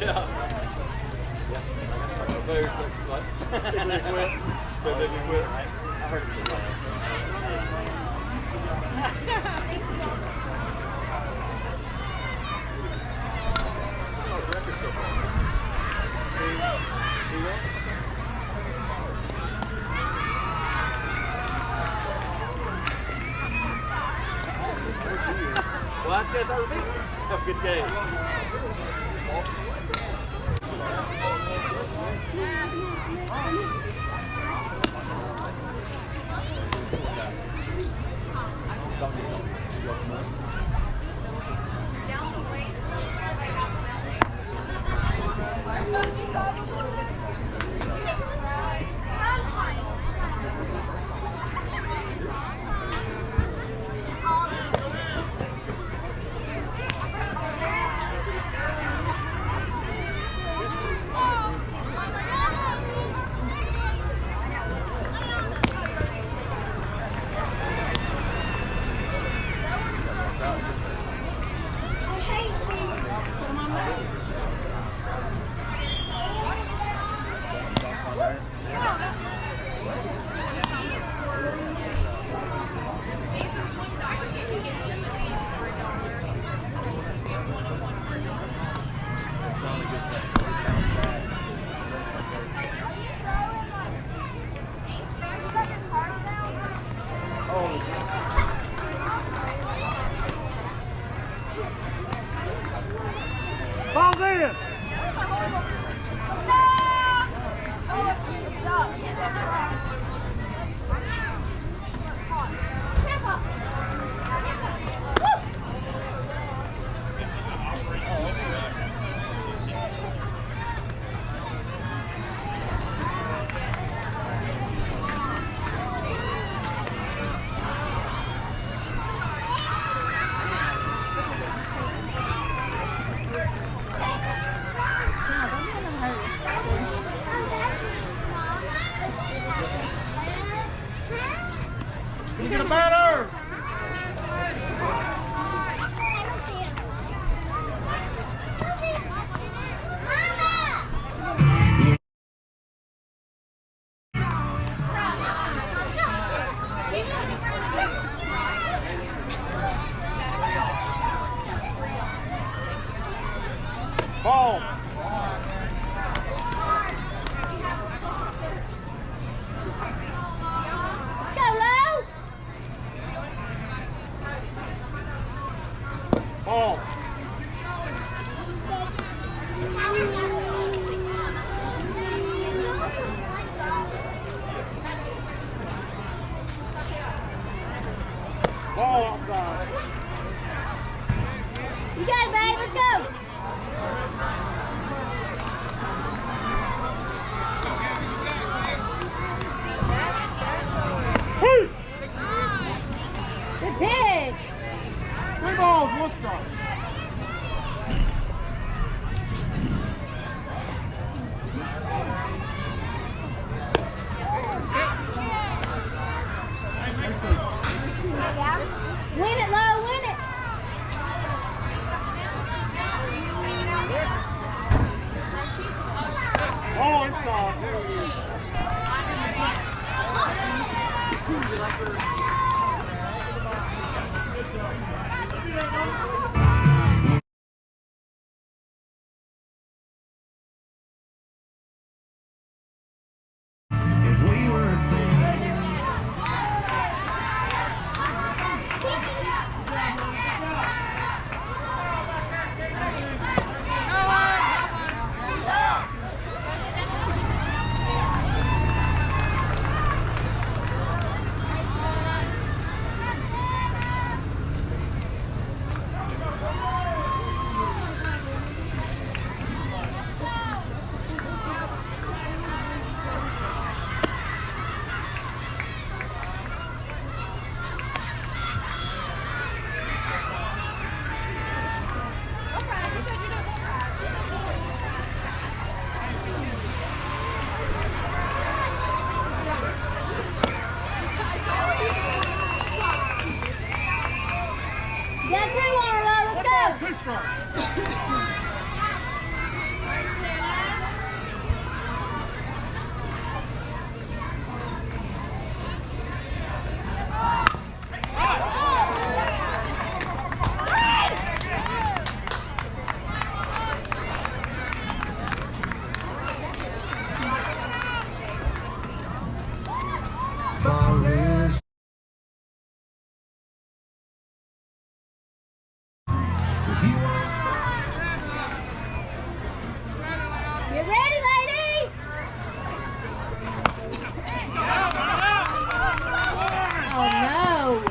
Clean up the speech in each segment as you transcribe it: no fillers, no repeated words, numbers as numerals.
Well, that's because I was beat. Have a good game. Ball's in! Get a batter! Ball. Ball. Ball outside. You got it, babe. Let's go. Hey! Good pitch. 3 balls, 1 strike. Win it, Lo. Win it. Ball inside. If we were a team. Got 2 more, Lo. Let's go. 2 strikes. You ready, ladies? Oh no.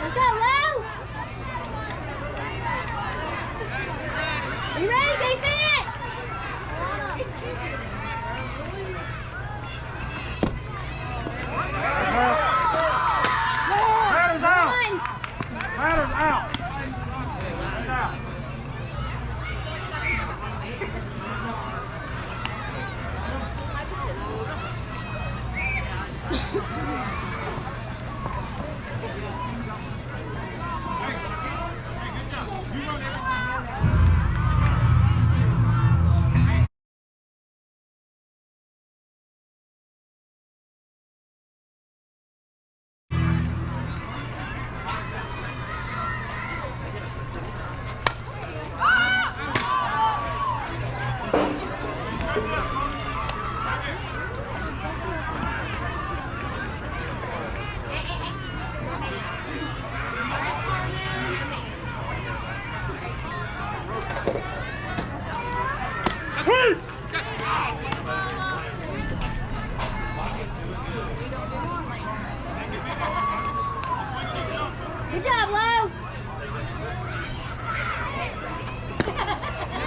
Let's go, Lou. You ready, defense? Batter's out. One. Batter's out. Batter's out. Good job, Lou.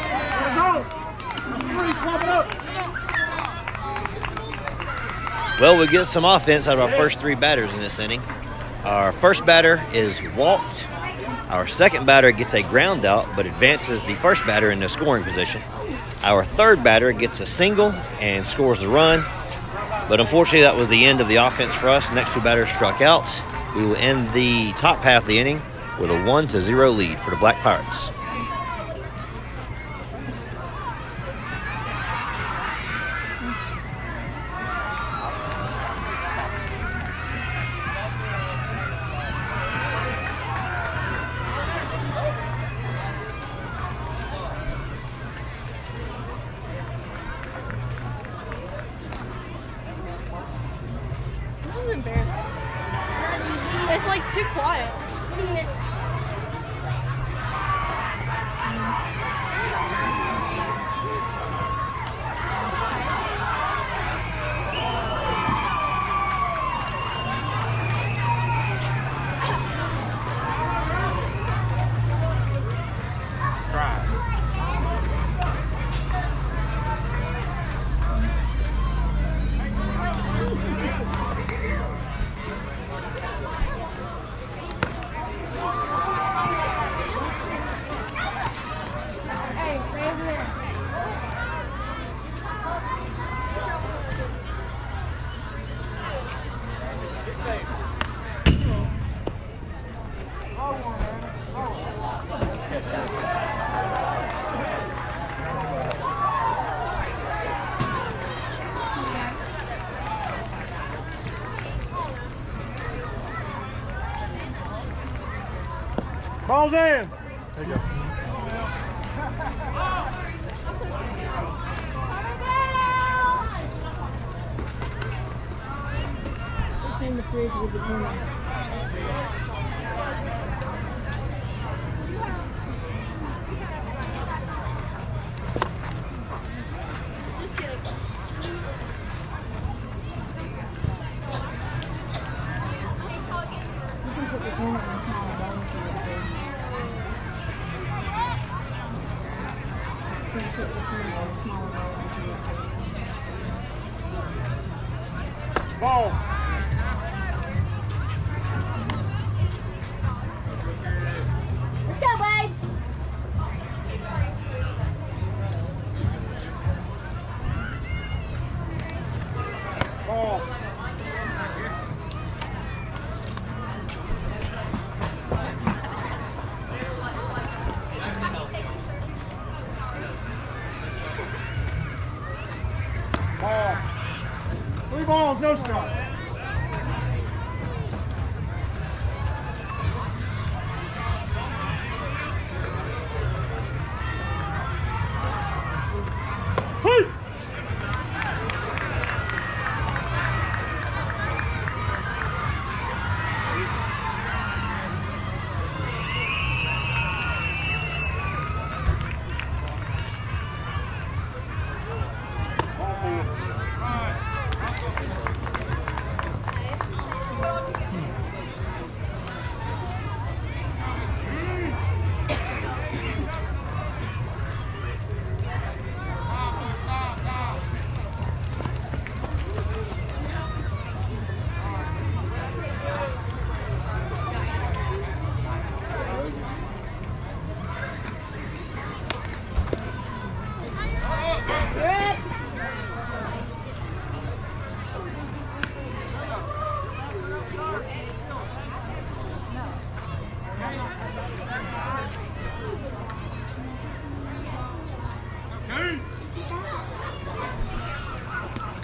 Batter's out. Three, club it up. Well, we get some offense out of our first three batters in this inning. Our first batter is walked. Our second batter gets a ground out but advances the first batter into scoring position. Our third batter gets a single and scores the run. But unfortunately, that was the end of the offense for us. Next two batters struck out. We will end the top half of the inning with a 1-0 lead for the Black Pirates. This is embarrassing. It's like too quiet. Hey, stay over there. Ball's in. There you go. That's okay. It's in the fridge with the dinner. Just kidding. You can put the dinner in a smaller bowl if you want to. You can put the dinner in a smaller bowl if you want to. Ball. Let's go, babe. Ball. Ball. 3 balls, no strike. Hey!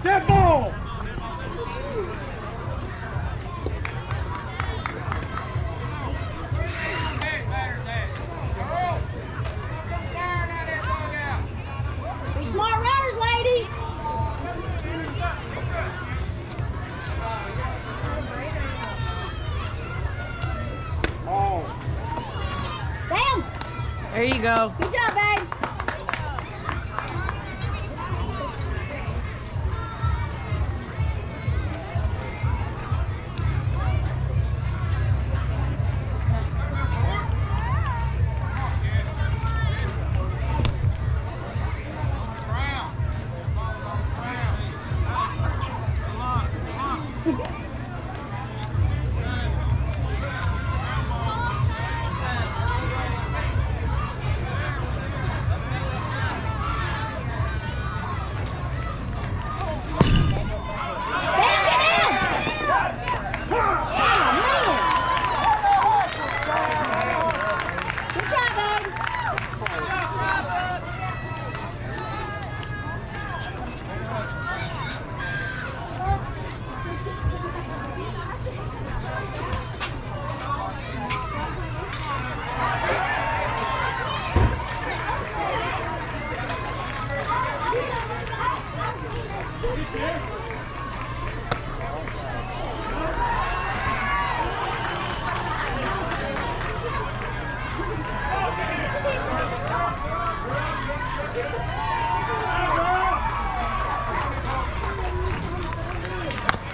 Dead ball! Be smart runners, ladies. Ball. Bam. There you go. Good job, babe.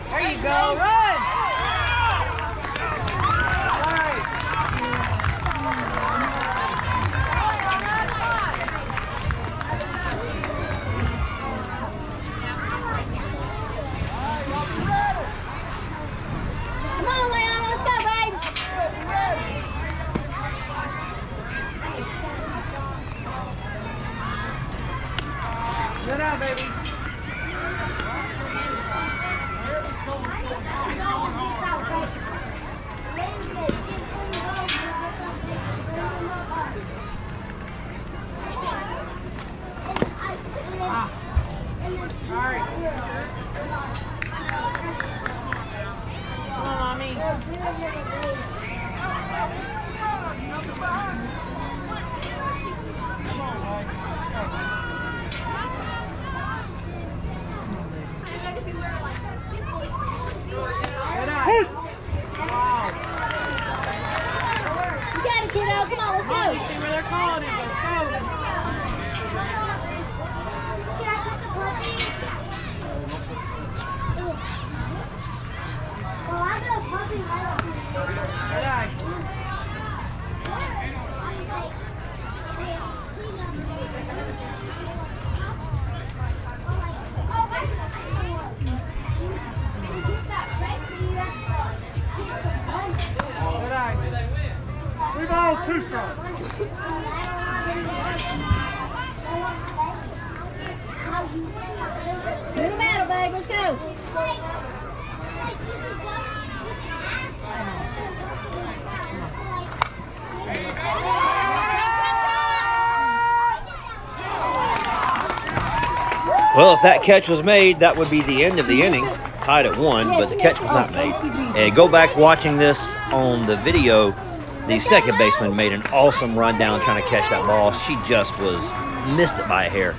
There you go. Run. Come on, Leon, let's go, babe. Good out, baby. All right. Come on, mommy. Good eye. Wow. You got it, kiddo. Come on, let's Come on, you go. see where they're calling it. Let's go. Well, I got a puppy right up here. Good eye. Oh, 2 strikes. Middle battle, babe. Let's go. Well, if that catch was made, that would be the end of the inning, tied at 1, but the catch was not made. And go back watching this on the video, the second baseman made an awesome run down trying to catch that ball. She just missed it by a hair.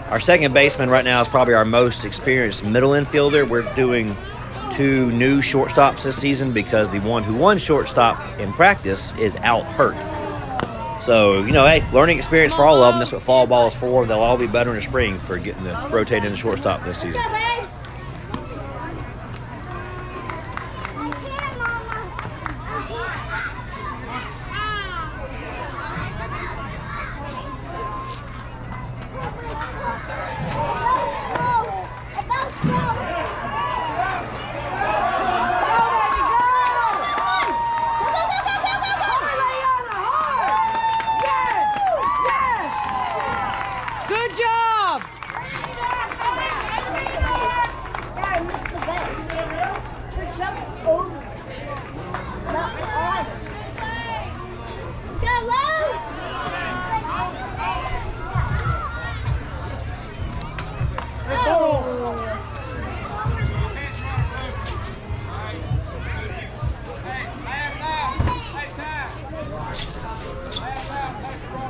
Our second baseman right now is probably our most experienced middle infielder. We're doing 2 new shortstops this season because the one who won shortstop in practice is out hurt. So, hey, learning experience for all of them. That's what fall ball is for. They'll all be better in the spring for getting to rotate in the shortstop this season. Good job.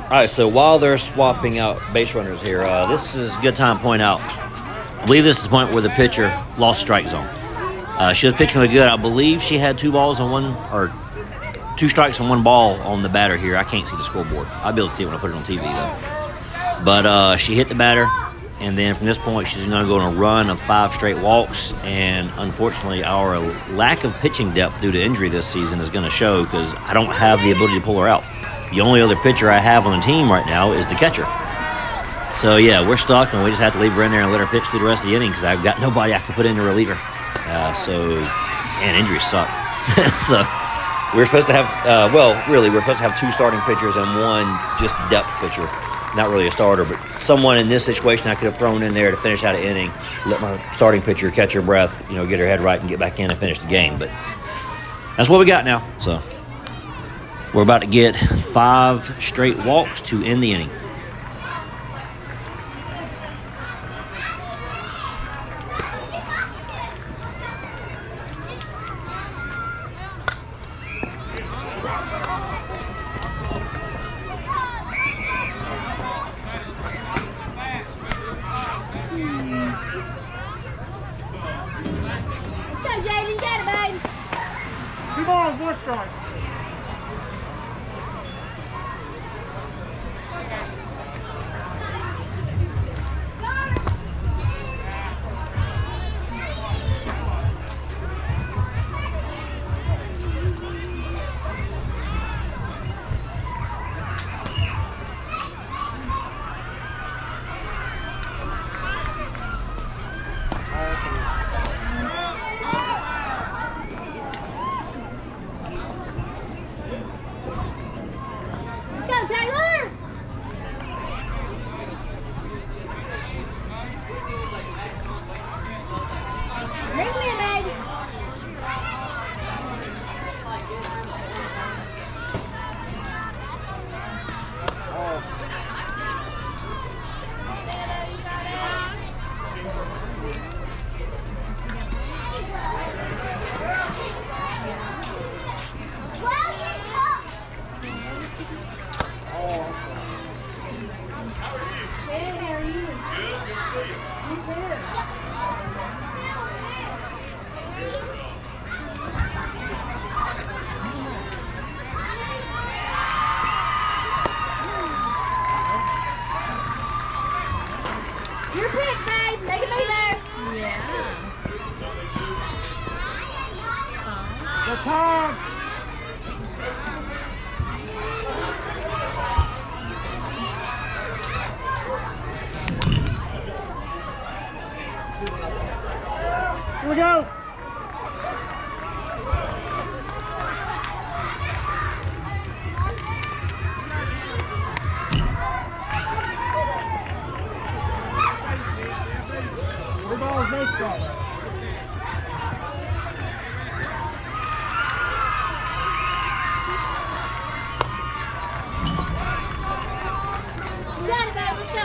All right, so while they're swapping out base runners here, this is a good time to point out. I believe this is the point where the pitcher lost strike zone. She was pitching really good. I believe she had 2 strikes on 1 ball on the batter here. I can't see the scoreboard. I'll be able to see it when I put it on TV, though. But she hit the batter, and then from this point, she's going to go on a run of 5 straight walks. And unfortunately, our lack of pitching depth due to injury this season is going to show because I don't have the ability to pull her out. The only other pitcher I have on the team right now is the catcher. So, yeah, we're stuck, and we just have to leave her in there and let her pitch through the rest of the inning because I've got nobody I can put in to relieve her. Injuries suck. So, we're supposed to have, we're supposed to have 2 starting pitchers and 1 just depth pitcher. Not really a starter, but someone in this situation I could have thrown in there to finish out an inning, let my starting pitcher catch her breath, get her head right and get back in and finish the game. But that's what we got now, so. We're about to get 5 straight walks to end the inning. Let's go, Jayden. You got it, babe. 2 balls, 1 strike. Let's go, Taylor. Bring me in, baby. Your pitch, babe. Make it be there. The time. Here we go. no strike. You got it, babe. Let's go.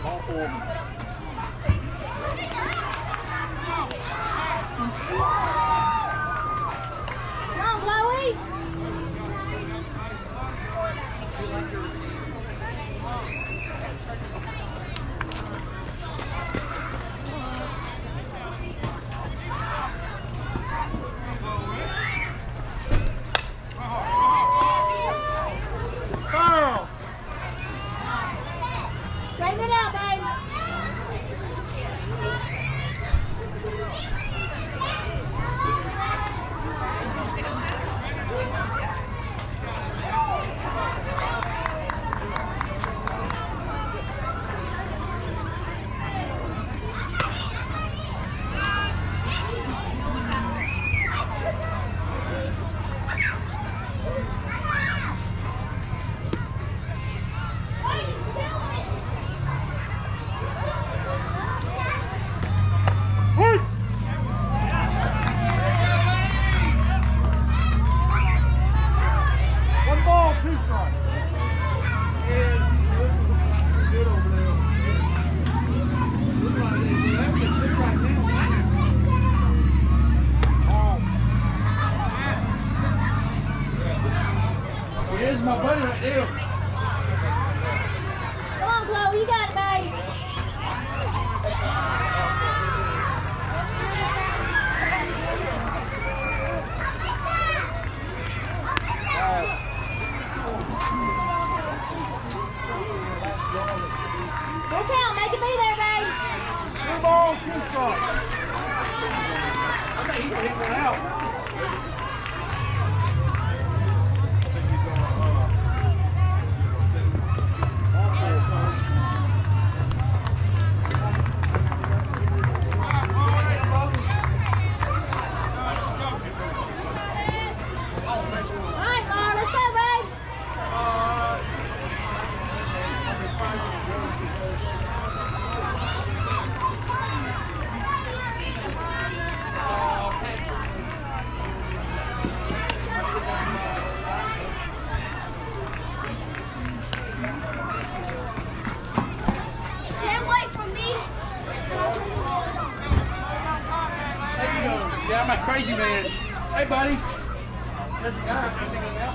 Ball four. Come on, Chloe. Foul. Straighten it out, babe. Hey. One ball, two strikes. Here's my buddy right there. Come on, Chloe. You got it, babe. Full count. Make it be there, babe. Two balls, two strikes. I think he's gonna hit one out. All right, Mar. Let's go, babe. Can't wait for me. There you go. Yeah, I'm a crazy man. Hey, buddy. There's a guy. I think I'm out.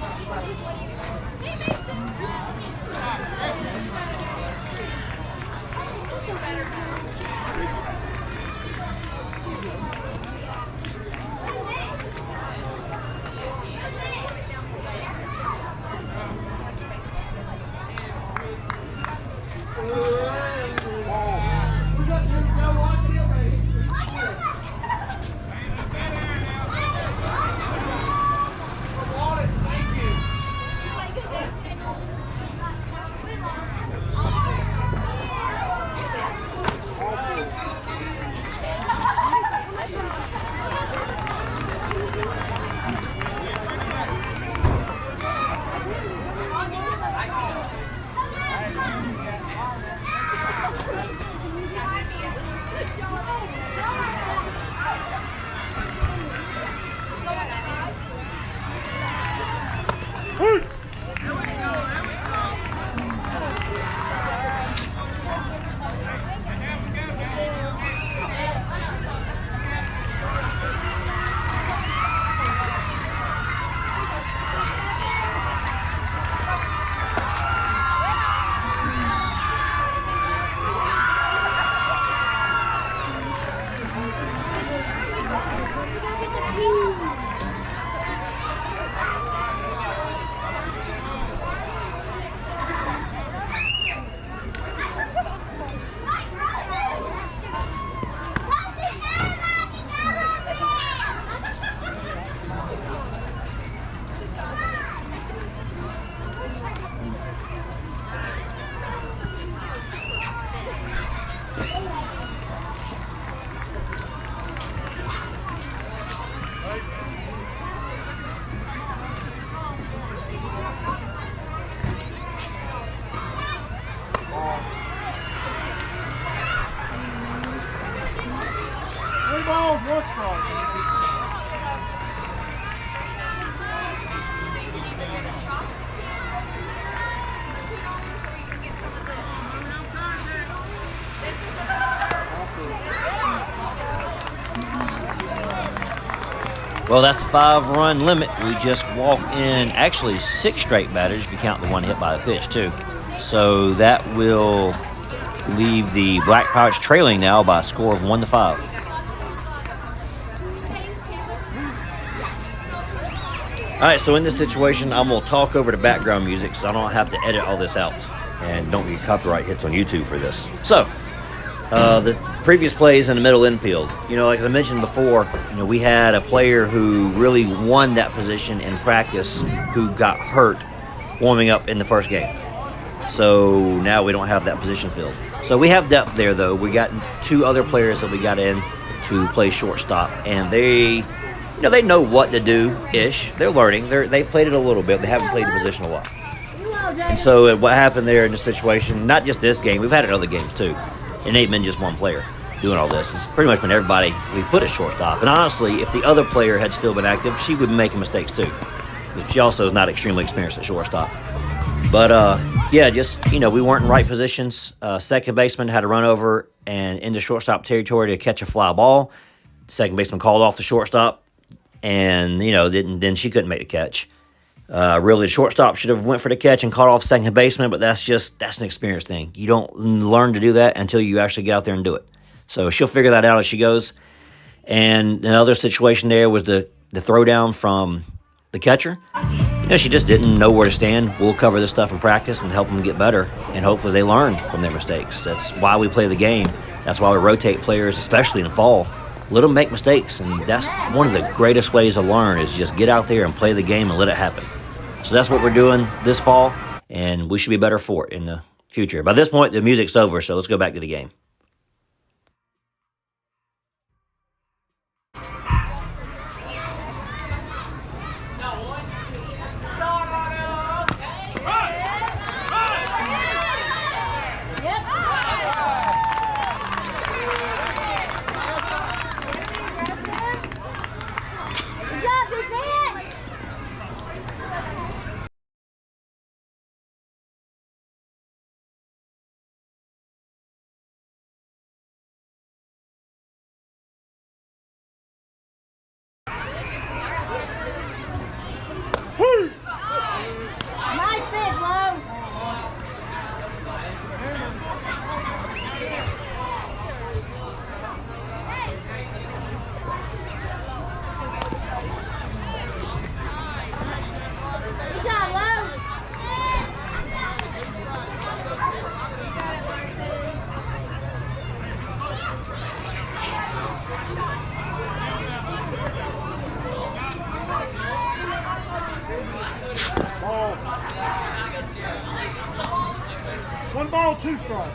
Well, that's the 5-run limit. We just walked in actually 6 straight batters if you count the one hit by the pitch, too. So that will leave the Black Pirates trailing now by a score of 1-5. All right, so in this situation, I'm going to talk over the background music so I don't have to edit all this out and don't get copyright hits on YouTube for this. So, the previous plays in the middle infield. You know, like as I mentioned before, we had a player who really won that position in practice who got hurt warming up in the first game. So now we don't have that position filled. So we have depth there, though. We got 2 other players that we got in to play shortstop, and they know what to do-ish. They're learning. They've played it a little bit. They haven't played the position a lot. And so what happened there in this situation, not just this game, we've had it in other games too. It ain't been just one player doing all this. It's pretty much been everybody we've put at shortstop. And honestly, if the other player had still been active, she would be making mistakes too. Because she also is not extremely experienced at shortstop. But, we weren't in right positions. Second baseman had to run over and into shortstop territory to catch a fly ball. Second baseman called off the shortstop. And, then she couldn't make the catch. Really, the shortstop should have went for the catch and caught off second baseman, but that's an experience thing. You don't learn to do that until you actually get out there and do it. So she'll figure that out as she goes. And another situation there was the throwdown from the catcher. She just didn't know where to stand. We'll cover this stuff in practice and help them get better, and hopefully they learn from their mistakes. That's why we play the game. That's why we rotate players, especially in the fall. Let them make mistakes, and that's one of the greatest ways to learn is just get out there and play the game and let it happen. So that's what we're doing this fall, and we should be better for it in the future. By this point, the music's over, so let's go back to the game. One ball, 2 strikes.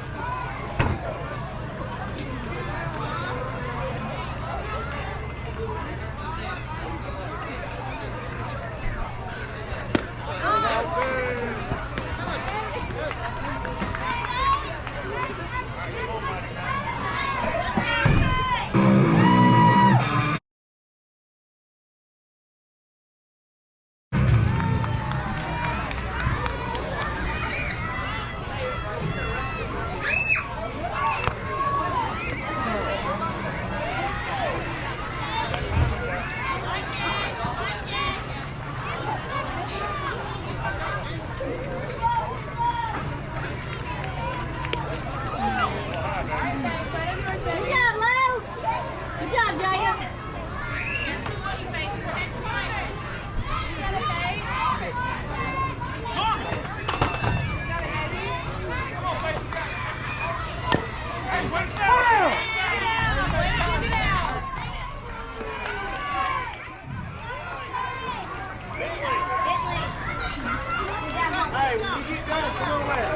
Hey, when you get done, come on back.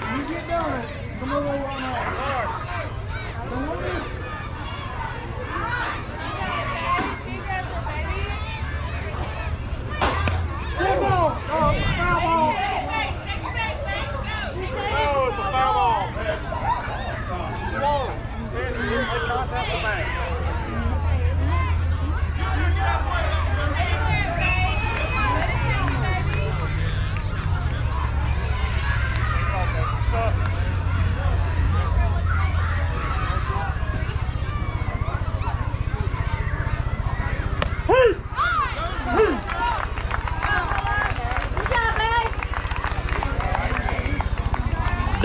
When you get done, come on over on out. Come on in. Foul ball. No, it's a foul ball. No, it's a foul ball. She's swollen. They contact the back.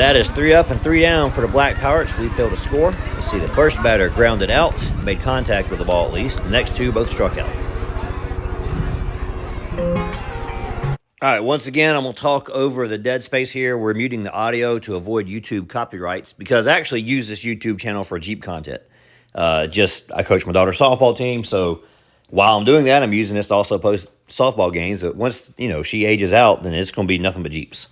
That is 3 up and 3 down for the Black Pirates. We failed to score. You see the first batter grounded out, made contact with the ball at least. The next 2 both struck out. All right, once again, I'm going to talk over the dead space here. We're muting the audio to avoid YouTube copyrights because I actually use this YouTube channel for Jeep content. I coach my daughter's softball team, so while I'm doing that, I'm using this to also post softball games. But once, she ages out, then it's going to be nothing but Jeeps.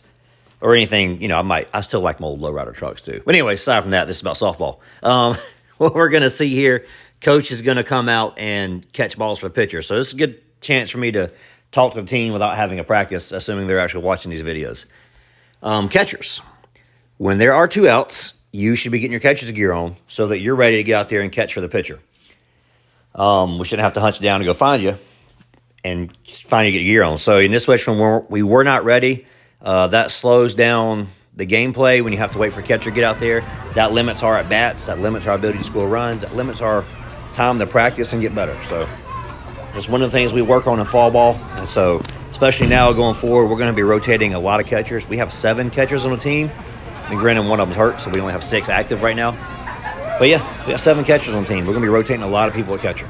Or anything, I still like my old lowrider trucks too. But anyway, aside from that, this is about softball. What we're going to see here, coach is going to come out and catch balls for the pitcher. So this is a good chance for me to talk to the team without having a practice, assuming they're actually watching these videos. Catchers. When there are 2 outs, you should be getting your catcher's gear on so that you're ready to get out there and catch for the pitcher. We shouldn't have to hunt you down to go find you and find you get your gear on. So in this situation, when we were not ready, that slows down the gameplay when you have to wait for a catcher to get out there. That limits our at-bats. That limits our ability to score runs. That limits our time to practice and get better. So it's one of the things we work on in fall ball. And so especially now going forward, we're going to be rotating a lot of catchers. We have 7 catchers on the team. I mean, granted, one of them's hurt, so we only have 6 active right now. But yeah, we got 7 catchers on the team. We're going to be rotating a lot of people at catcher.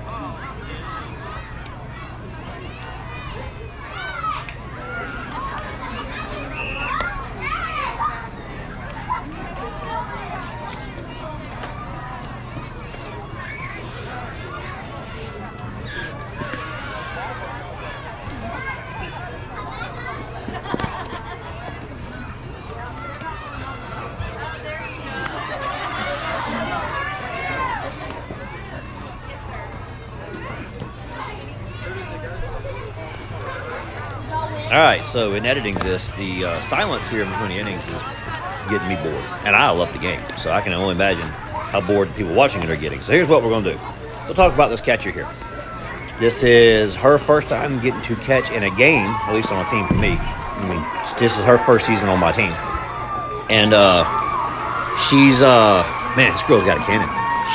All right, so in editing this, the silence here in between the innings is getting me bored. And I love the game, so I can only imagine how bored people watching it are getting. So here's what we're going to do. We'll talk about this catcher here. This is her first time getting to catch in a game, at least on a team for me. I mean, this is her first season on my team. And she's, man, this girl's got a cannon.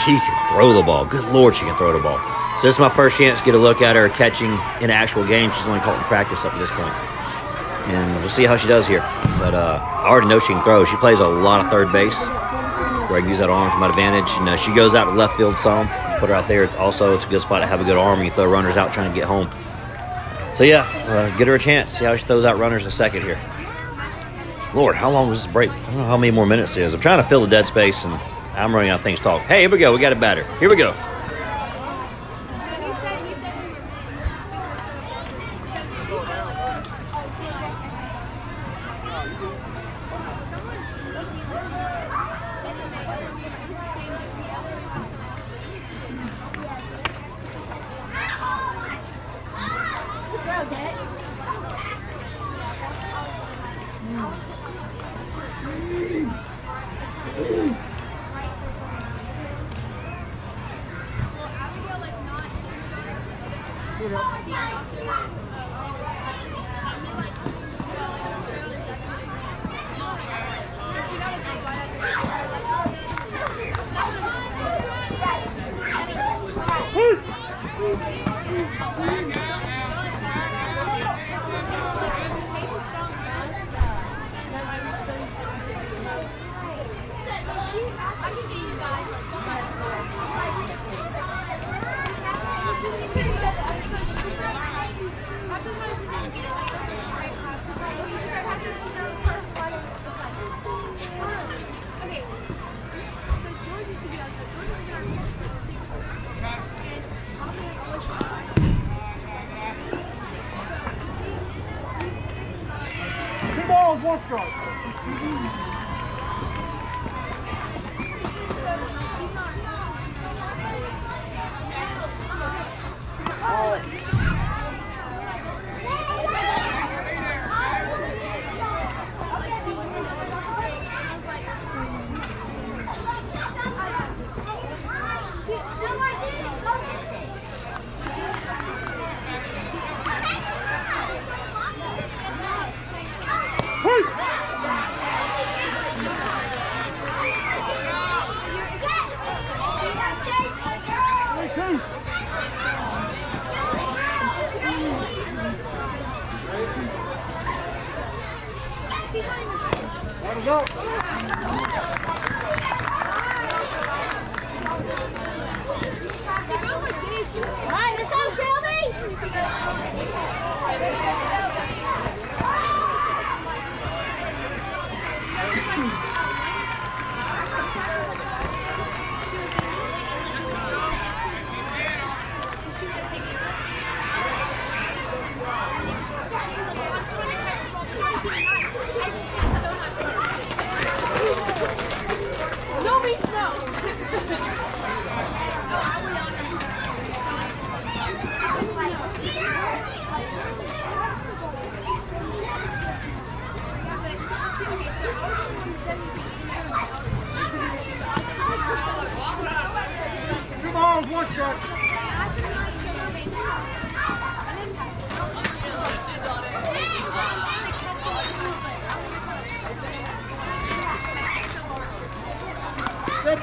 She can throw the ball. Good Lord, she can throw the ball. So this is my first chance to get a look at her catching in an actual game. She's only caught in practice up to this point. And we'll see how she does here. But I already know she can throw. She plays a lot of third base where I can use that arm for my advantage. And she goes out to left field some. Put her out there. Also, it's a good spot to have a good arm when you throw runners out trying to get home. So yeah, get her a chance. See how she throws out runners in a second here. Lord, how long was this break? I don't know how many more minutes it is. I'm trying to fill the dead space, and I'm running out of things to talk. Hey, here we go. We got a batter. Here we go. Two balls, 1 strike. Let it go.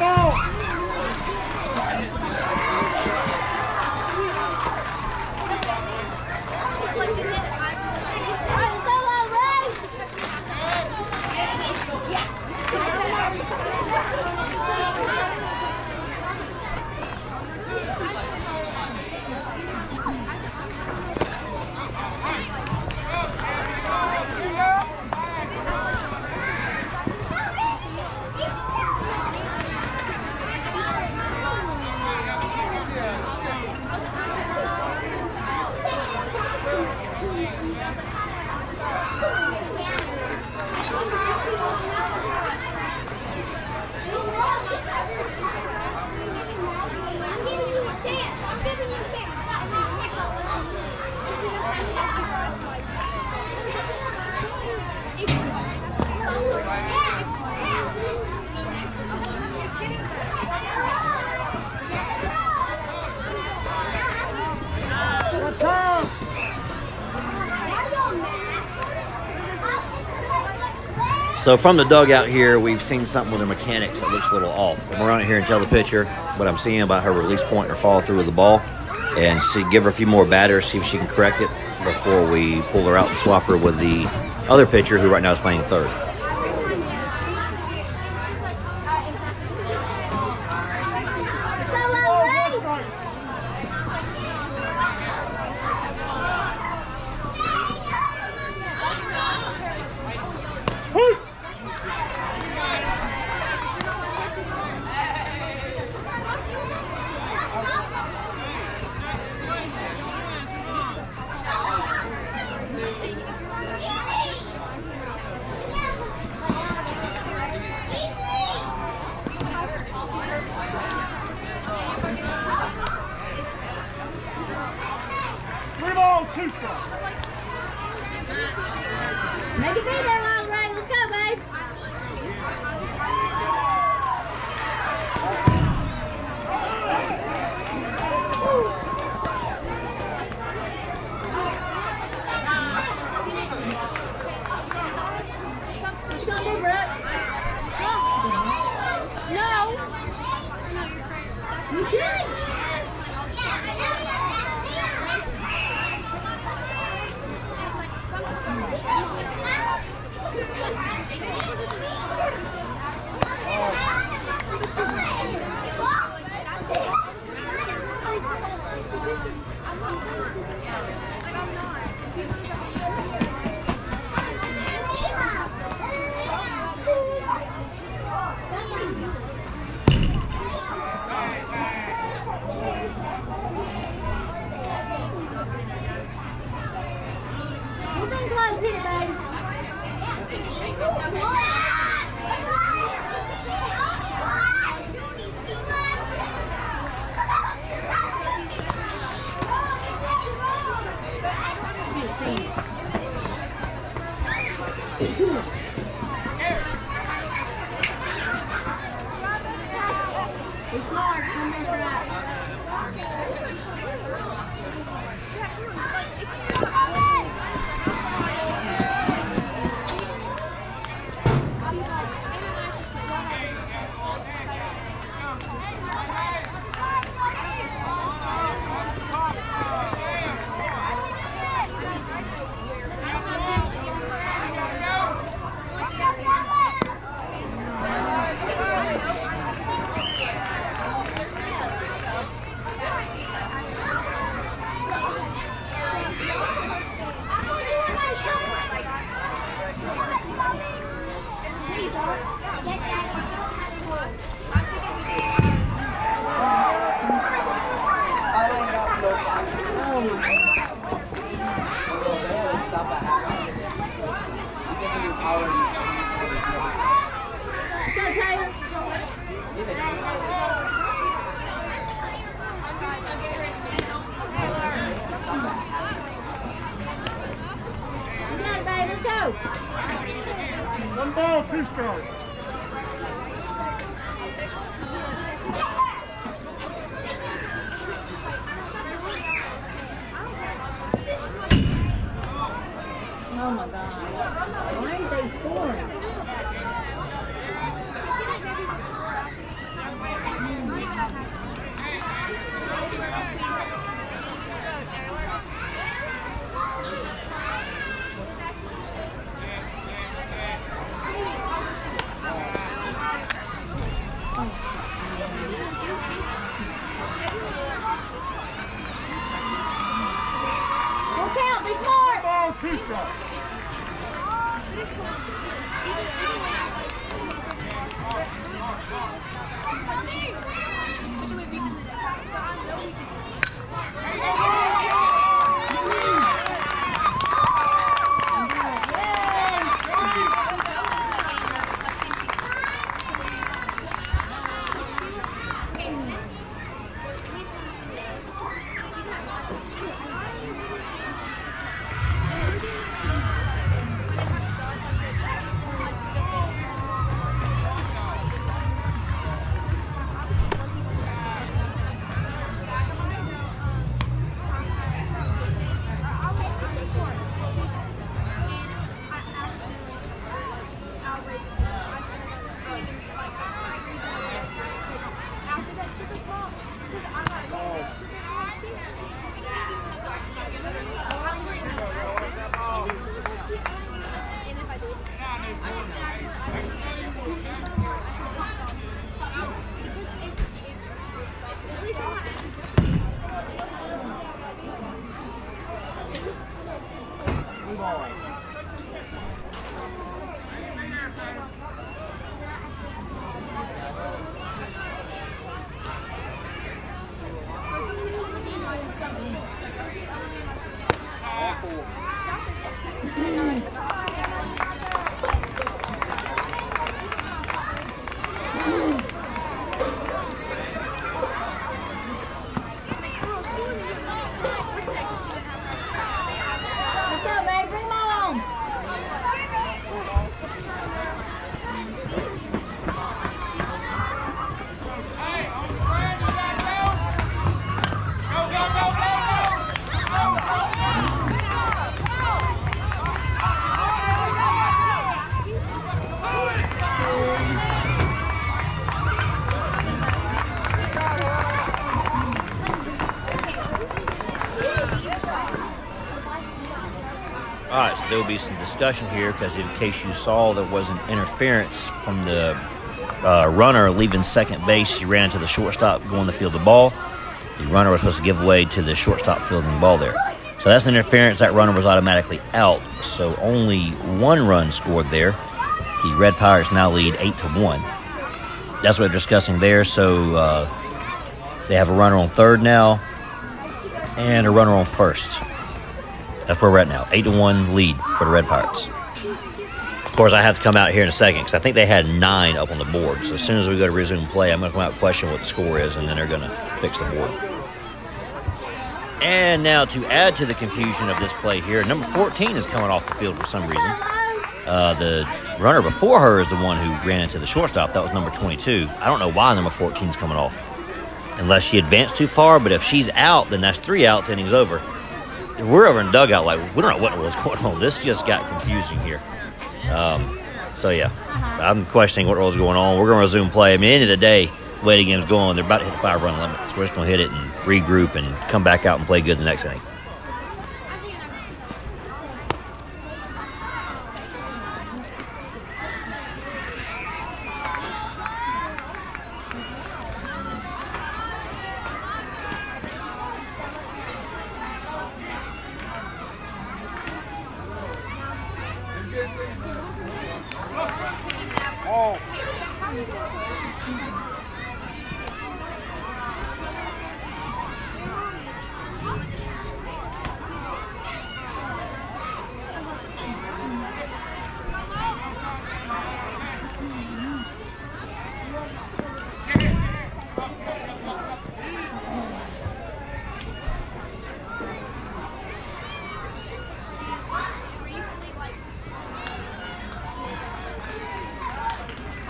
ball. So from the dugout here, we've seen something with the mechanics that looks a little off. I'm gonna run out here and tell the pitcher what I'm seeing about her release point and her follow through with the ball, and see, give her a few more batters, see if she can correct it before we pull her out and swap her with the other pitcher who right now is playing third. Make it be there, Long Ray. Let's go, babe. What you gonna do, Brooke? No. You should. Move in close here, babe. Be smart, come this right. Go, Taylor. You got it, babe. Let's go. 1 ball, 2 strikes. Oh my God. Why ain't they scoring? Look out, be smart. Ball's too strong. Let's go, babe. Bring them on. All right, so there will be some discussion here because in case you saw, there was an interference from the runner leaving second base. He ran to the shortstop going to field the ball. The runner was supposed to give way to the shortstop fielding the ball there. So that's an interference. That runner was automatically out. So only one run scored there. The Red Pirates now lead 8-1. That's what we're discussing there. So they have a runner on third now and a runner on first. That's where we're at now. 8-1 lead for the Red Pirates. Of course, I have to come out here in a second because I think they had 9 up on the board. So as soon as we go to resume play, I'm going to come out and question what the score is, and then they're going to fix the board. And now to add to the confusion of this play here, number 14 is coming off the field for some reason. The runner before her is the one who ran into the shortstop. That was number 22. I don't know why number 14 is coming off. Unless she advanced too far, but if she's out, then that's 3 outs, inning's over. We're over in the dugout like, we don't know what was going on. This just got confusing here. So, yeah, I'm questioning what was going on. We're going to resume play. I mean, at the end of the day, the way the game's going, they're about to hit a 5-run limit. So we're just going to hit it and regroup and come back out and play good the next inning.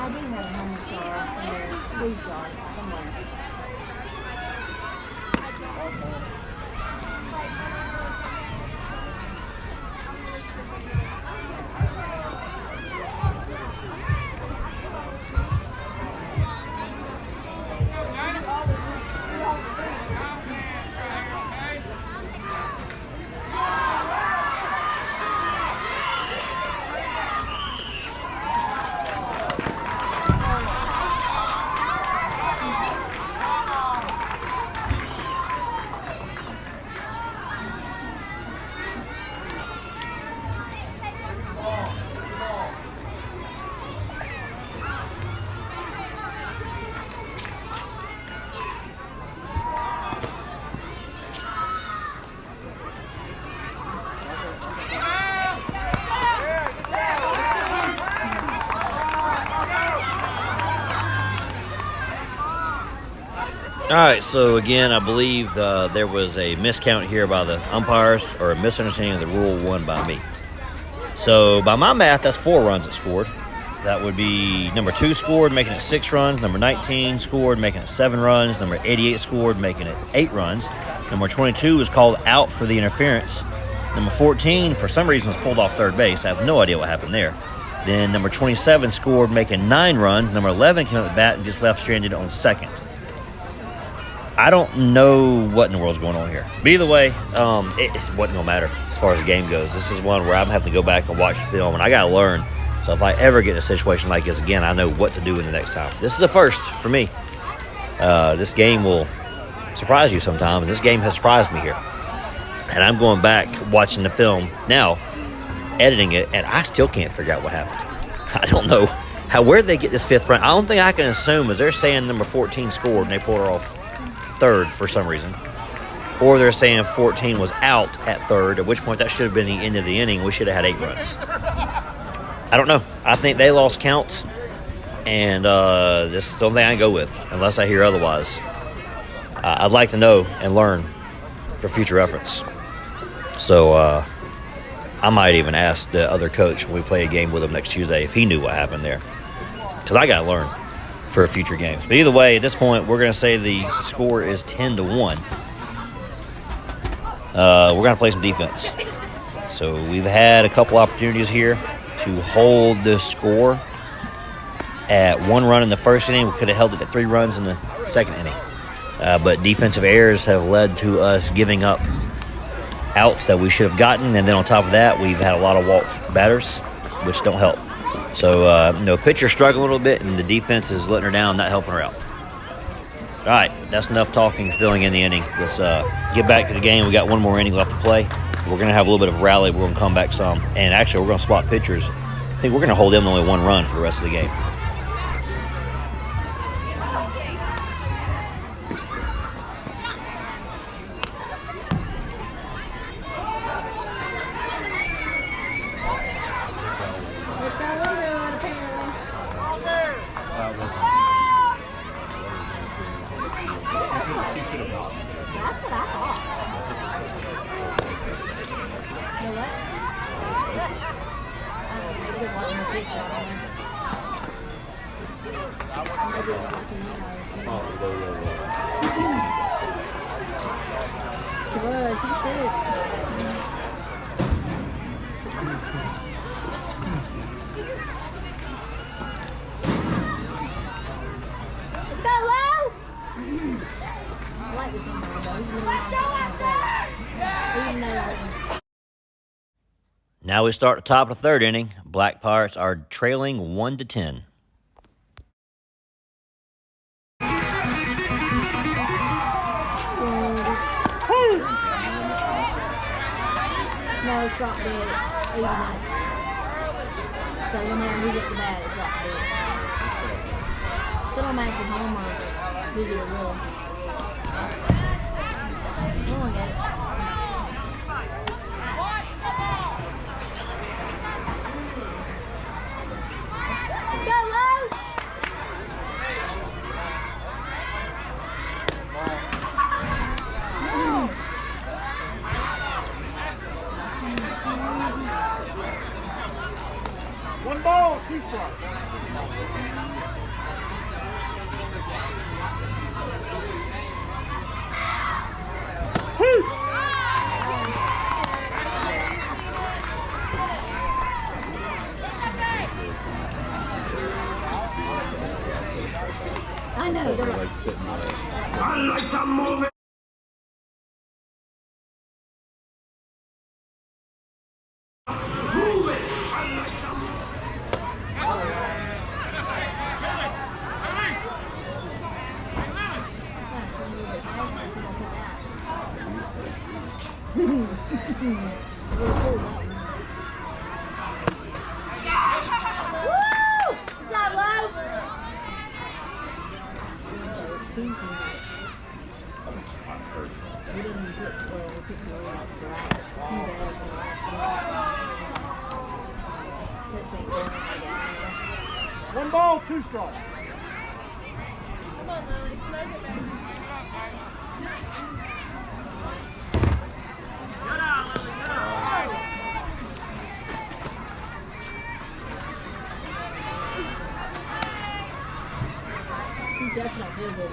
I do have a honey jar somewhere, squeeze jar somewhere. All the All right, so again, I believe there was a miscount here by the umpires or a misunderstanding of the rule won by me. So by my math, that's 4 runs that scored. That would be number 2 scored, making it 6 runs. Number 19 scored, making it 7 runs. Number 88 scored, making it 8 runs. Number 22 was called out for the interference. Number 14, for some reason, was pulled off third base. I have no idea what happened there. Then number 27 scored, making 9 runs. Number 11 came up the bat and just left stranded on second. I don't know what in the world's going on here. But either way, it wasn't going to matter as far as the game goes. This is one where I'm having to go back and watch the film, and I got to learn. So if I ever get in a situation like this again, I know what to do in the next time. This is a first for me. This game will surprise you sometimes. This game has surprised me here. And I'm going back, watching the film now, editing it, and I still can't figure out what happened. I don't know where they get this 5th run. I don't think I can assume is they're saying number 14 scored and they pulled her off third for some reason. Or they're saying 14 was out at third, at which point that should have been the end of the inning. We should have had 8 runs. I don't know. I think they lost count, and this is the only thing I can go with, unless I hear otherwise. I'd like to know and learn for future reference. So I might even ask the other coach when we play a game with him next Tuesday if he knew what happened there, because I got to learn for future games. But either way, at this point, we're going to say the score is 10-1. We're going to play some defense. So we've had a couple opportunities here to hold the score at 1 run in the first inning. We could have held it at 3 runs in the second inning. But defensive errors have led to us giving up outs that we should have gotten. And then on top of that, we've had a lot of walked batters, which don't help. So, pitcher struggling a little bit, and the defense is letting her down, not helping her out. All right, that's enough talking, filling in the inning. Let's get back to the game. We got 1 more inning left to play. We're going to have a little bit of rally. We're going to come back some. And actually, we're going to swap pitchers. I think we're going to hold them to only 1 run for the rest of the game. Now we start the top of the 3rd inning. Black Pirates are trailing 1-10. No, it's dropped dead. 89. So whenever we get the bat, it's dropped dead. Still don't make it home run. We get a roll. No one get it. Go, Lou! One ball, 2 strikes. I know. They're like, I like to move it. Move it. I like to move it. woo! Good job, Lou! One ball, 2 strikes. Come on, Lily. Smoke it, baby. That's not good, though.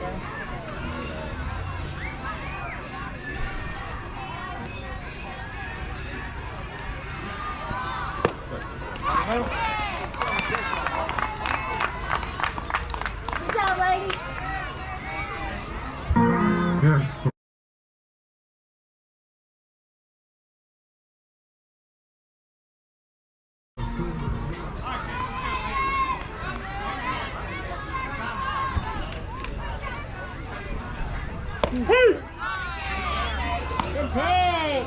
Good job, lady. Good pick.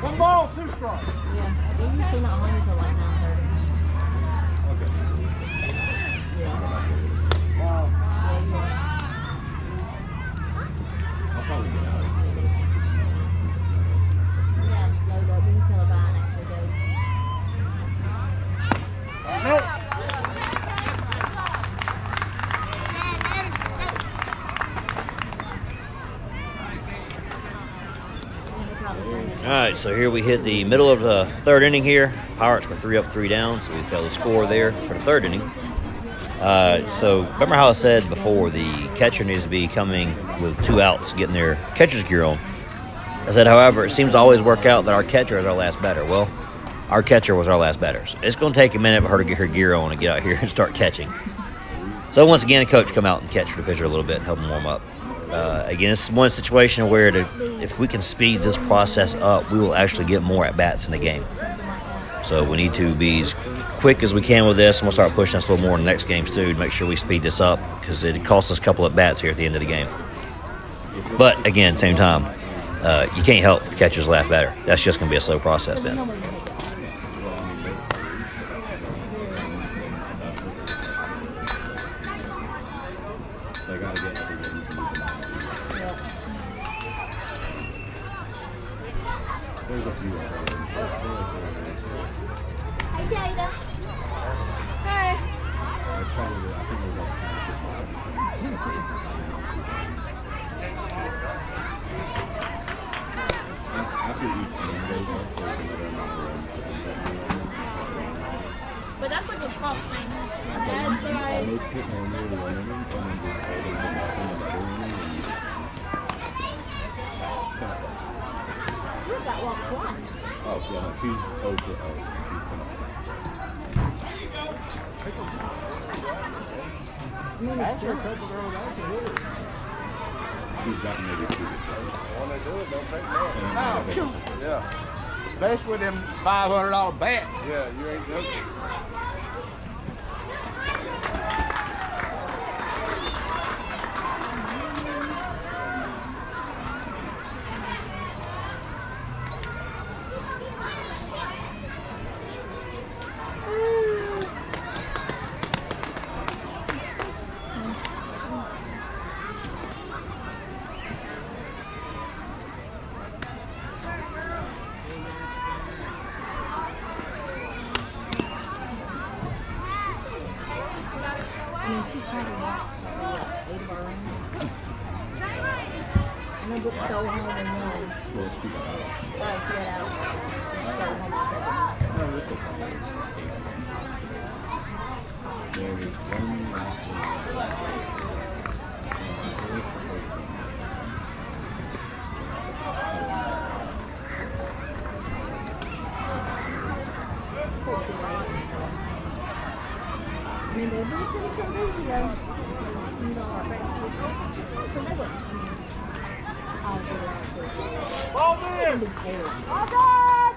One ball, 2 strikes. Yeah, we usually not home until like 9:30. Yeah. Wow. Yeah, you are. Yeah, load up until about an extra day. Nope. All right, so here we hit the middle of the third inning here. Pirates were 3 up, 3 down, so we failed to score there for the third inning. So remember how I said before the catcher needs to be coming with 2 outs, getting their catcher's gear on. I said, however, it seems to always work out that our catcher is our last batter. Well, our catcher was our last batter. So it's going to take a minute for her to get her gear on and get out here and start catching. So once again, a coach come out and catch for the pitcher a little bit and help him warm up. Again, this is one situation where if we can speed this process up, we will actually get more at-bats in the game. So we need to be as quick as we can with this, and we'll start pushing us a little more in the next games too to make sure we speed this up, because it costs us a couple at bats here at the end of the game. But again, same time, you can't help the catcher's last batter. That's just going to be a slow process then. Hey, Jada. Hey. But that's like a cross thing. That's right. You got walked twice. Oh, yeah, no, she's okay. Oh, she's coming. She's gotten maybe 2 to 3. When they do it, don't take long. Yeah. Especially with them $500 bats. Yeah, you ain't joking. I mean, she's probably got 8 of our own. And the book stole home and won. Well, she got out. Right, she got out. Stole home and No, it's okay. There was one last one. I mean, they're really finished some days ago. You know, our friends so they were, I'll get it out quick. Ball in! All done!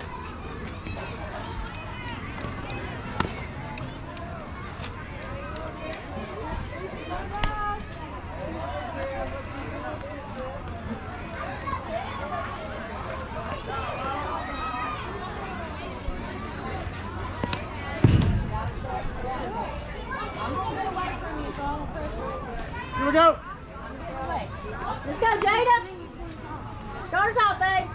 we go. Let's go, Jada. Start us off, babe.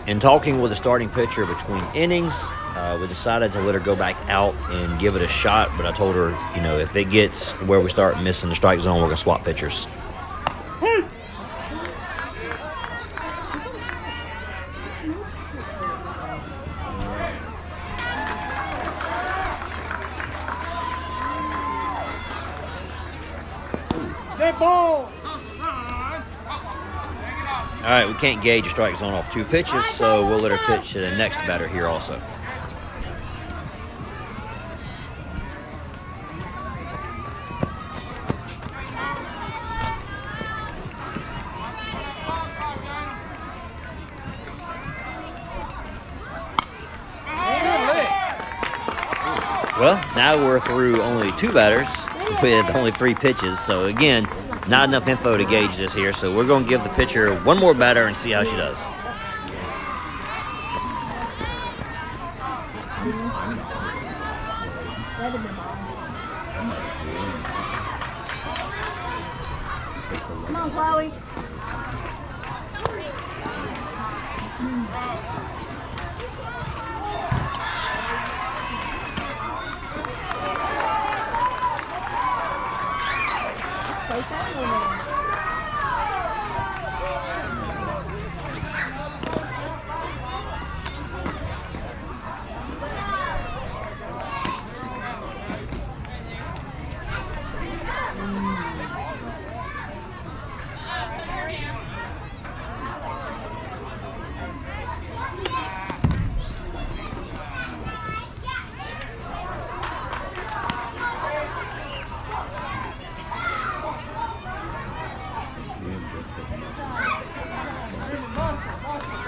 In talking with the starting pitcher between innings, we decided to let her go back out and give it a shot. But I told her, you know, if it gets where we start missing the strike zone, we're going to swap pitchers. Dead ball. All right, we can't gauge a strike zone off 2 pitches, so we'll let her pitch to the next batter here also. Well, now we're through only 2 batters with only 3 pitches. So again, not enough info to gauge this here. So we're going to give the pitcher one more batter and see how she does. Come on, Chloe.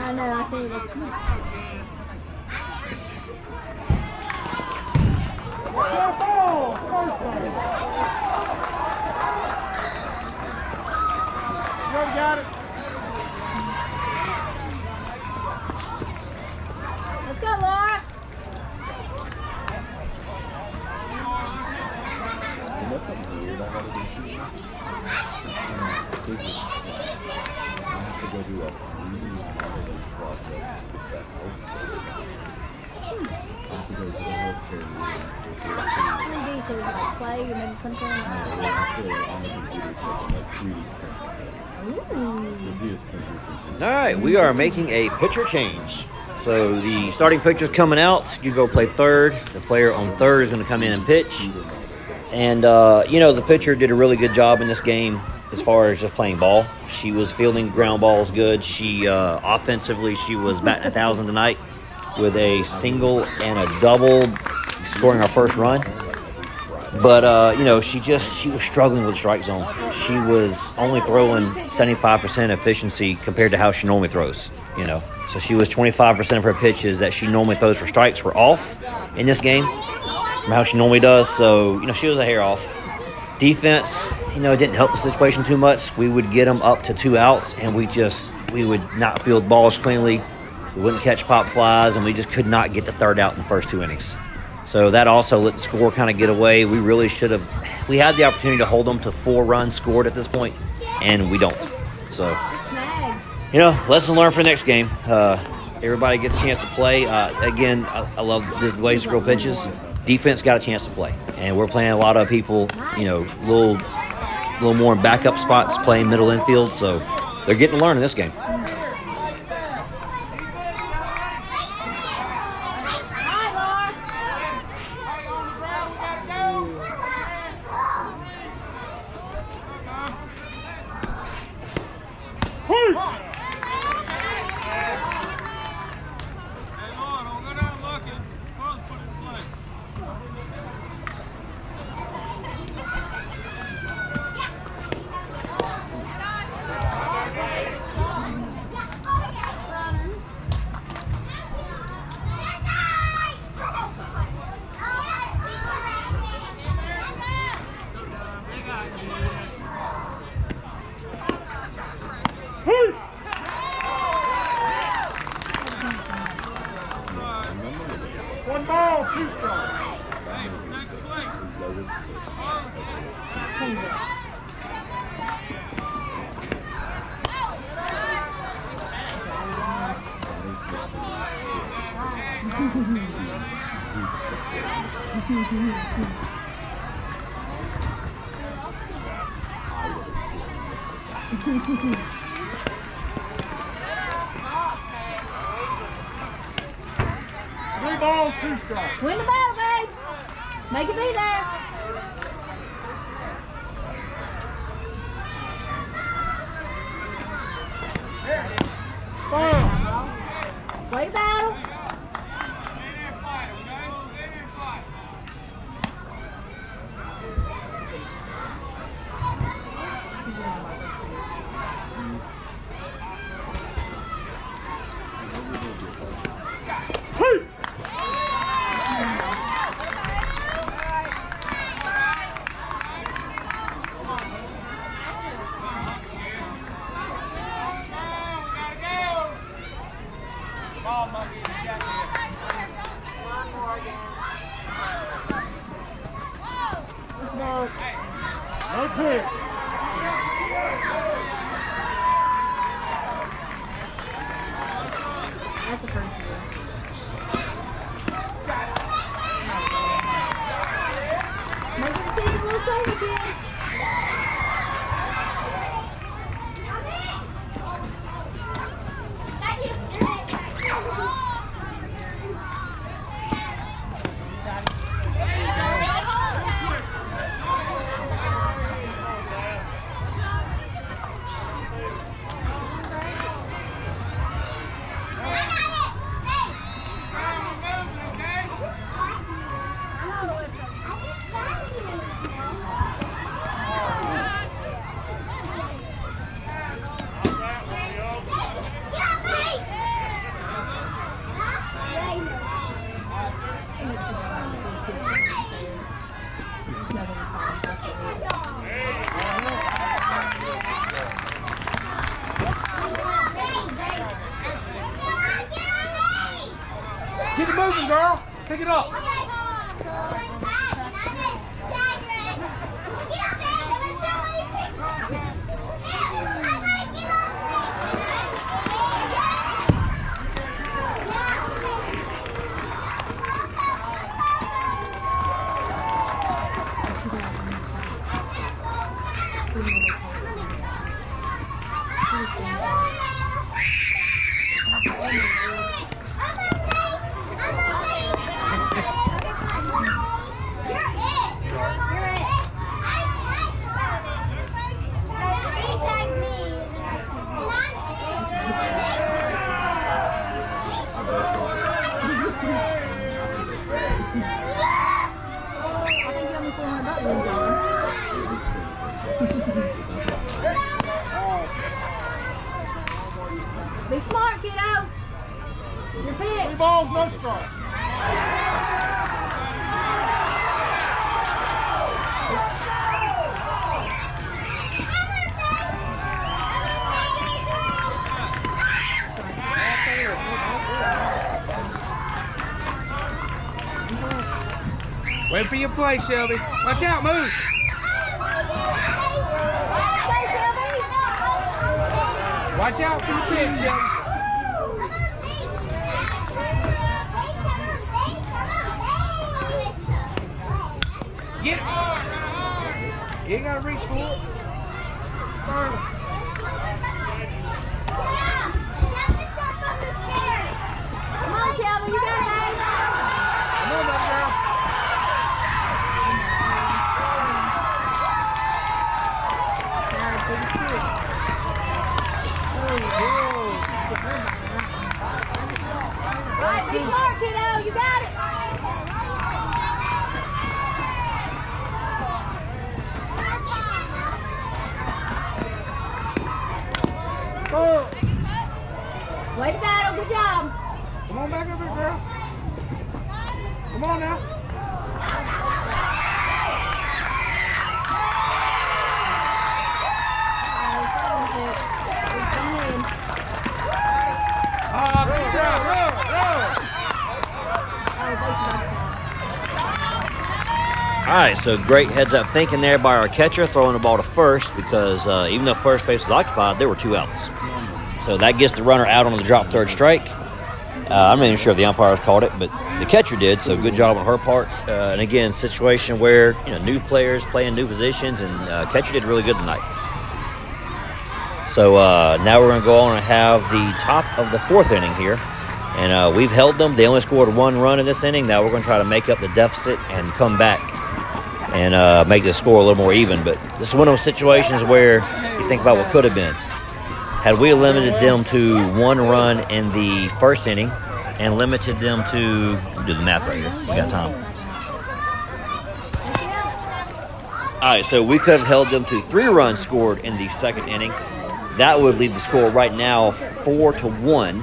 I know, I see this. Dead ball. First base. You got it. Let's go, Laura. And that's something weird I gotta do too. Physics. I have to go do a 3D modeling process with that health. I have to go to the healthcare meeting. 3D, so we can like play and then something. On the computer so I can like 3D print. Ooh. The ZS printers. All right, we are making a pitcher change. So the starting pitcher's coming out. You go play third. The player on third is going to come in and pitch. And, you know, the pitcher did a really good job in this game as far as just playing ball. She was fielding ground balls good. She, offensively, she was batting 1,000 tonight with a single and a double, scoring our first run. But, you know, she was struggling with strike zone. She was only throwing 75% efficiency compared to how she normally throws, you know. So she was 25% of her pitches that she normally throws for strikes were off in this game from how she normally does. So, you know, she was a hair off. Defense, you know, didn't help the situation too much. We would get them up to 2 outs, and we would not field balls cleanly. We wouldn't catch pop flies, and we just could not get the third out in the first 2 innings. So that also let the score kind of get away. We really should have. We had the opportunity to hold them to 4 runs scored at this point, and we don't. So, you know, lesson learned for the next game. Everybody gets a chance to play. Again, I love this Blaze Girl pitches. Defense got a chance to play, and we're playing a lot of people, you know, a little more in backup spots, playing middle infield. So they're getting to learn in this game. One ball, 2 strikes. Change it. Three balls, 2 strikes. Win the battle, babe. Make it be there. Foul. Way to battle. No. No pick. That's the first one. Make it see the little save again. Keep it moving, girl. Pick it up. Be smart, kiddo. Your pick. 3 balls, no strike. Wait for your play, Shelby. Watch out, move. Watch out for your pitch, Shelby. Get it. You ain't gotta reach for it. Further. Come on, Shelby, you got it, babe. Come on, baby girl. All right, be smart, kiddo. You got it. Way to battle. Good job. Come on back up here, girl. Come on now. Good job. All right, so great heads-up thinking there by our catcher, throwing the ball to first because even though first base was occupied, there were 2 outs. So that gets the runner out on the drop third strike. I'm not even sure if the umpires called it, but the catcher did. So good job on her part. And again, situation where new players playing new positions, and catcher did really good tonight. So now we're going to go on and have the top of the 4th inning here. And we've held them. They only scored 1 run in this inning. Now we're going to try to make up the deficit and come back and make the score a little more even. But this is one of those situations where you think about what could have been. Had we limited them to 1 run in the 1st inning and limited them to, do the math right here, we got time. All right, so we could have held them to 3 runs scored in the 2nd inning. That would leave the score right now 4-1.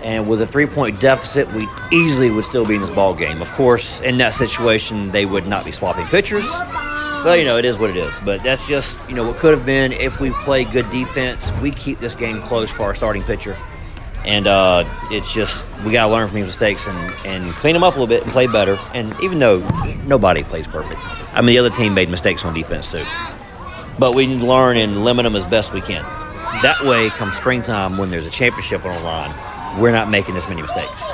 And with a 3-point deficit, we easily would still be in this ball game. Of course, in that situation, they would not be swapping pitchers. So, it is what it is. But that's just, what could have been if we play good defense. We keep this game close for our starting pitcher. And it's just, we got to learn from these mistakes and clean them up a little bit and play better. And even though nobody plays perfect. I mean, the other team made mistakes on defense too. But we need to learn and limit them as best we can. That way, come springtime, when there's a championship on the line, we're not making this many mistakes.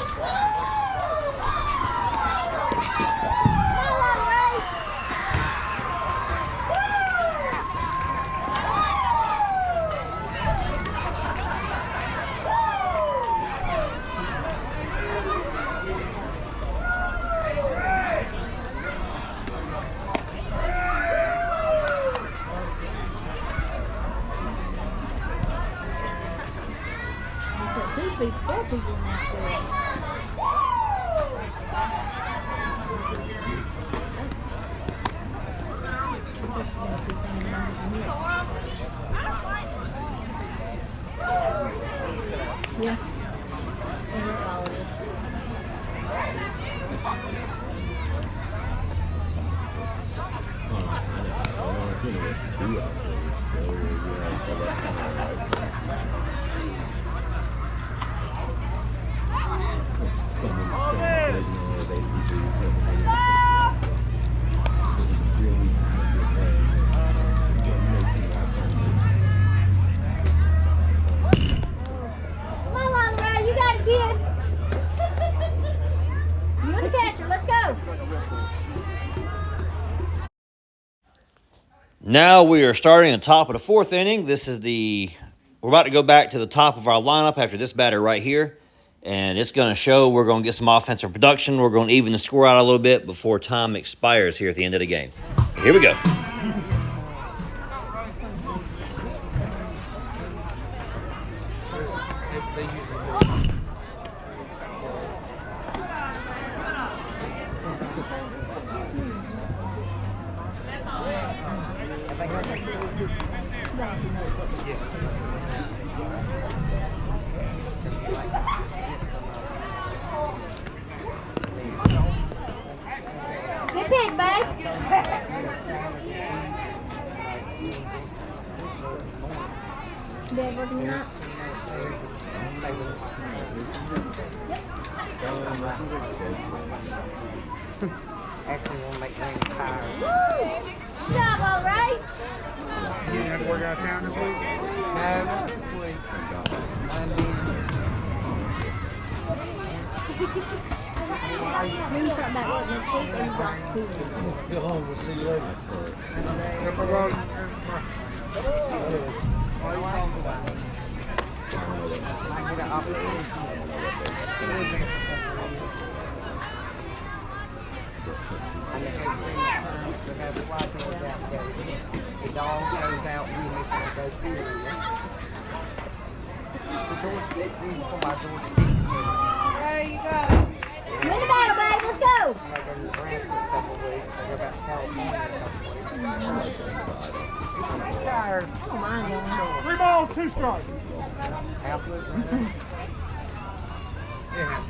Four people in that yeah. Now we are starting at the top of the 4th inning. We're about to go back to the top of our lineup after this batter right here. And it's going to show we're going to get some offensive production. We're going to even the score out a little bit before time expires here at the end of the game. Here we go. Good pick, babe. Dad working that? Actually, won't make me tired. Good job, all right. You didn't have to work out of town this week? No, not this week. Maybe start back up next week and drop 2. Let's go home. We'll see you later. I get an opportunity. I think to have the wife to work out together. The dog goes out, we make sure it goes through. The George gets these for my George Steve. There you go. Win the battle, babe. Let's go. I go to Nebraska a couple of weeks. I go back to California a couple of weeks. I'm tired. Oh, mine going. 3 balls, 2 strikes. Half of it. Yeah.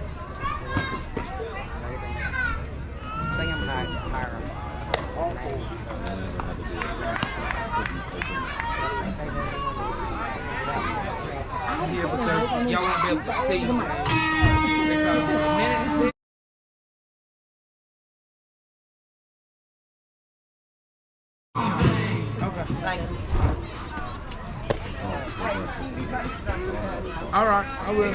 I think I'm higher. Yeah, because y'all won't be able to see because in a minute and 2. Okay. Thank you. All right, I will.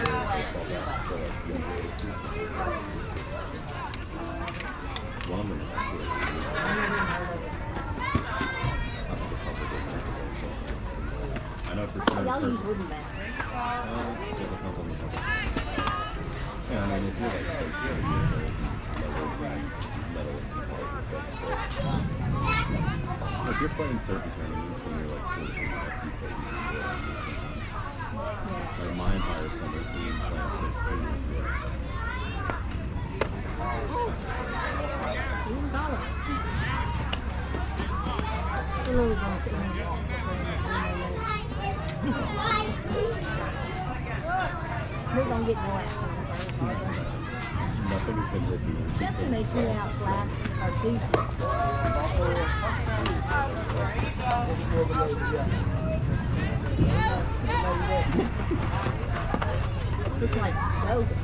y'all use wooden bats. It depends on the type of. Yeah, I mean, if you're like metal and stuff, so. If you're playing certain tournaments and you're like 14 and up, you play even more on me sometimes. Like my entire summer team playing 16 is good. You can call it. We're really going to sit here and walk. We're going to get more action. Nothing has been written. Except when they threw out last or Tuesday. Looks like frozen.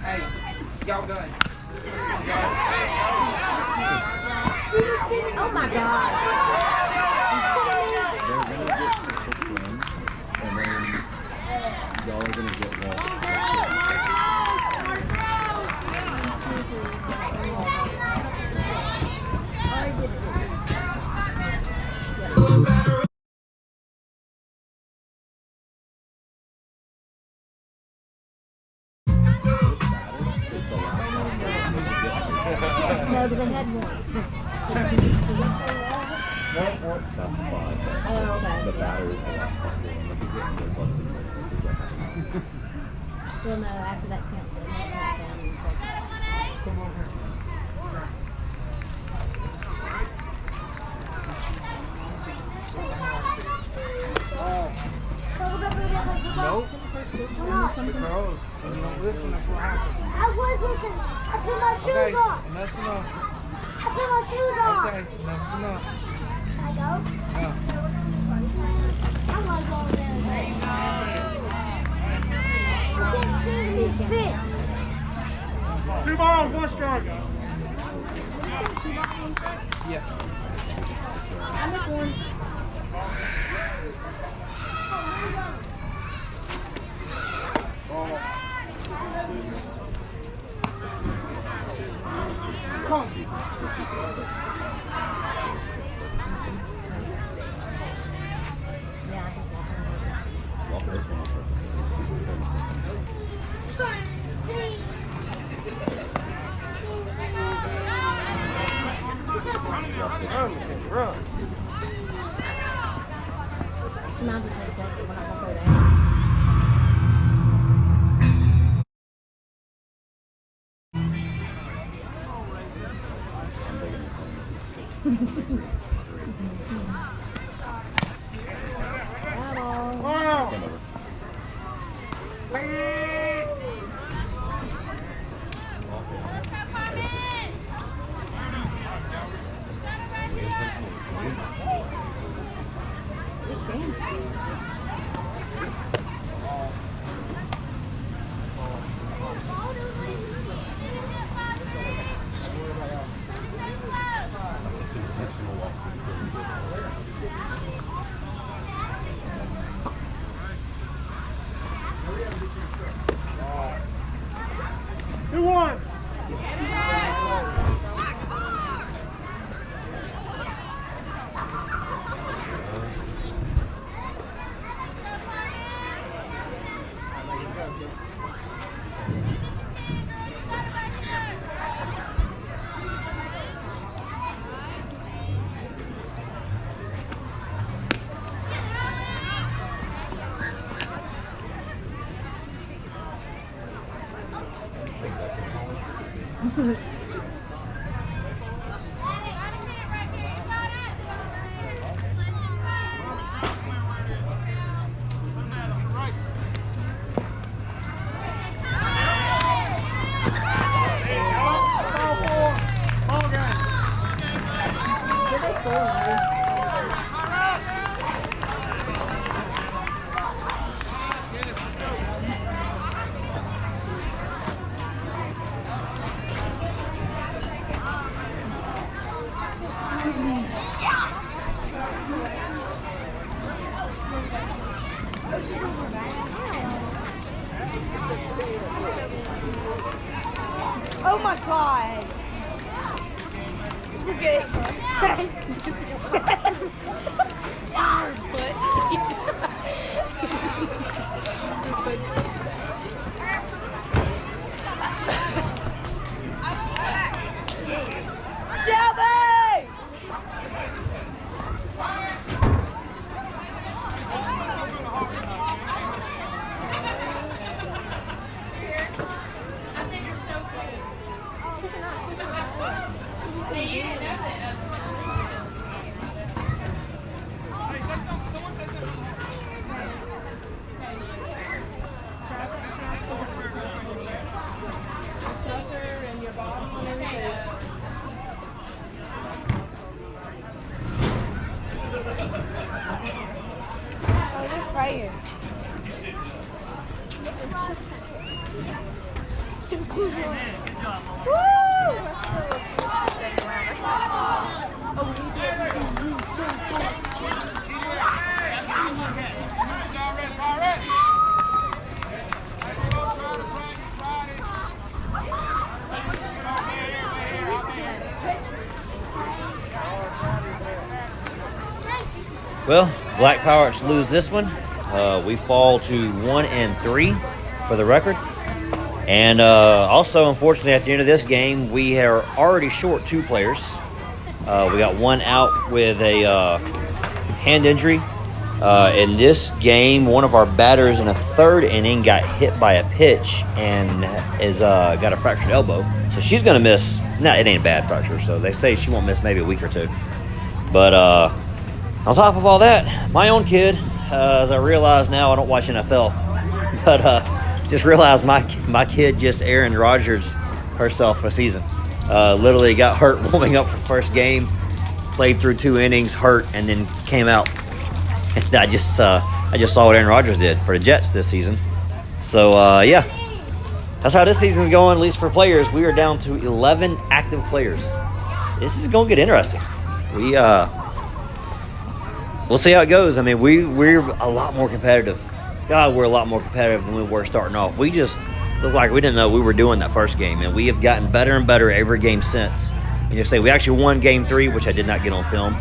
Hey, y'all done. Oh my God. They're gonna get 6 wins, and then y'all are gonna get one. No, because I had one. That's 5. Oh, okay. The batter is the last possible one. If you're getting their busted Well, no, after that counts. It might count down in a second. Come on. Nope. Because when you don't listen, that's what happens. I was listening. I put my shoes Okay, on. enough's enough. I put my shoes on. Okay, enough's enough. I go. Yeah. I want to go there. I can't see these bits. 2 balls, 1 strike. Yeah. I missed one. Come. Yeah, I can walk on. Walk this one on purpose. Run. Now just take a second. We're not going to throw that. Wow. Game over. This game. It's intentional walking. Who won? Oh my god. Okay. Shelby! Oh, they're praying. Well, Black Pirates lose this one. We fall to 1-3 for the record. And also, unfortunately, at the end of this game, we are already short 2 players. We got one out with a hand injury. In this game, one of our batters in a 3rd inning got hit by a pitch and got a fractured elbow. So she's going to miss. No, it ain't a bad fracture. So they say she won't miss maybe a week or 2. But on top of all that, my own kid, as I realize now, I don't watch NFL, but just realized my kid just Aaron Rodgers herself for a season. Literally got hurt warming up for first game, played through 2 innings, hurt, and then came out. And I just saw what Aaron Rodgers did for the Jets this season. So yeah, that's how this season's going. At least for players, we are down to 11 active players. This is going to get interesting. We'll see how it goes. I mean, we're a lot more competitive. God, we're a lot more competitive than we were starting off. We just looked like we didn't know what we were doing that first game, and we have gotten better and better every game since. And you'll say we actually won Game 3, which I did not get on film,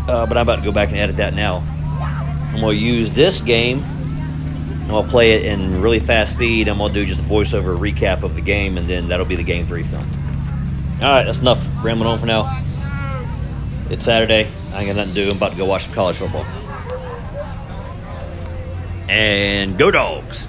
but I'm about to go back and edit that now. I'm going to use this game, and I'll play it in really fast speed. I'm going to do just a voiceover recap of the game, and then that'll be the Game 3 film. All right, that's enough rambling on for now. It's Saturday. I ain't got nothing to do. I'm about to go watch some college football. And go Dogs!